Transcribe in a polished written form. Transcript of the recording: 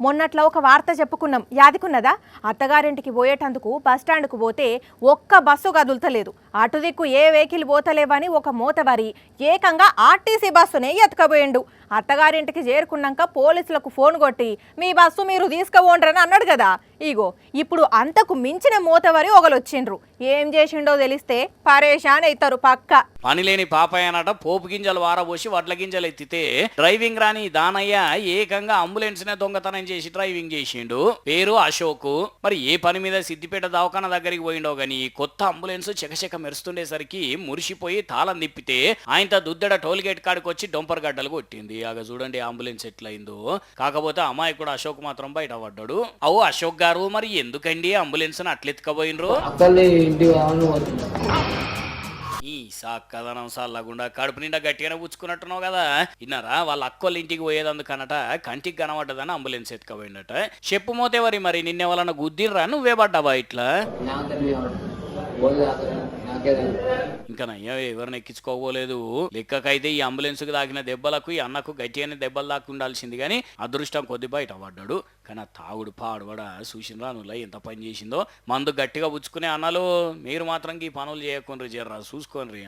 మొన్నట్లో ఒక వార్త చెప్పుకున్నాం, యాదికున్నదా? అత్తగారింటికి పోయేటందుకు బస్టాండ్కు పోతే ఒక్క బస్సు కదులుతలేదు, అటు దిక్కు ఏ వెహికల్ పోతలేవని ఒక మోతబరి ఏకంగా ఆర్టీసీ బస్సునే ఎత్తుకపోయిండు. అత్తగారింటికి చేరుకున్నాక పోలీసులకు ఫోన్ కొట్టి మీ బస్సు మీరు తీసుకుపోండ్రని అన్నాడు కదా. ఇగో ఇప్పుడు అంతకు మించిన మోతవరి ఒకలొచ్చిండ్రు. ఏం చేసిండో తెలిస్తే పరేషాన్ అవుతారు పక్క. పనిలేని పాపయ్యనట పోపు గింజలు వారబోసి వడ్ల గింజలు ఎత్తితే డ్రైవింగ్ రాని దానయ్య ఏకంగా అంబులెన్స్ నే దొంగతనం చేసి డ్రైవింగ్ చేసిండు. పేరు అశోక్. మరి ఏ పని మీద సిద్దిపేట దవాఖాన దగ్గరికి పోయిండో గాని కొత్త అంబులెన్స్ చెకచెక మెరుస్తుండేసరికి మురిసిపోయి తాళం తిప్పితే ఆయనతో దుద్దెడ టోల్ గేట్ కాడికి వచ్చి డొంపర్ గడ్డలు కొట్టింది. ఆగ చూడండి అంబులెన్స్ ఎట్లయిందో. కాకపోతే అమాయకుడు అశోక్ మాత్రం బయట పడ్డాడు. అవు అశోక్ గారు, మరి ఎందుకండి అంబులెన్స్ అట్లెత్తుకపోయినరు? ఈ సాక్కదనం సాల్లగుండా కడుపు నిండా గట్టిగానే పుచ్చుకున్నట్టున్నావు కదా. విన్నారా, వాళ్ళ అక్కోళ్ళ ఇంటికి పోయేదందుకనట కంటికి కనబడ్డదని అంబులెన్స్ ఎత్తుకపోయిందట. చెప్పు మోతేవరి, మరి నిన్నే వాళ్ళని గుద్దిర్రా, నువ్వే పడ్డావా ఇట్లా? ఇంకా నయ్యా ఎవరిని ఎక్కించుకోపోలేదు. లెక్కకైతే ఈ అంబులెన్స్ కు తాకిన దెబ్బలకు ఈ అన్నకు గట్టిగానే దెబ్బలు దాకా ఉండాల్సింది కానీ అదృష్టం కొద్ది బయట పడ్డాడు. కానీ ఆ తాగుడు పాడుబడ చూసినరా నువ్వులా ఎంత పని చేసిందో. మందు గట్టిగా పుచ్చుకునే అన్నలు మీరు మాత్రం ఈ పనులు చేయకుండా జర్రా చూసుకోండి.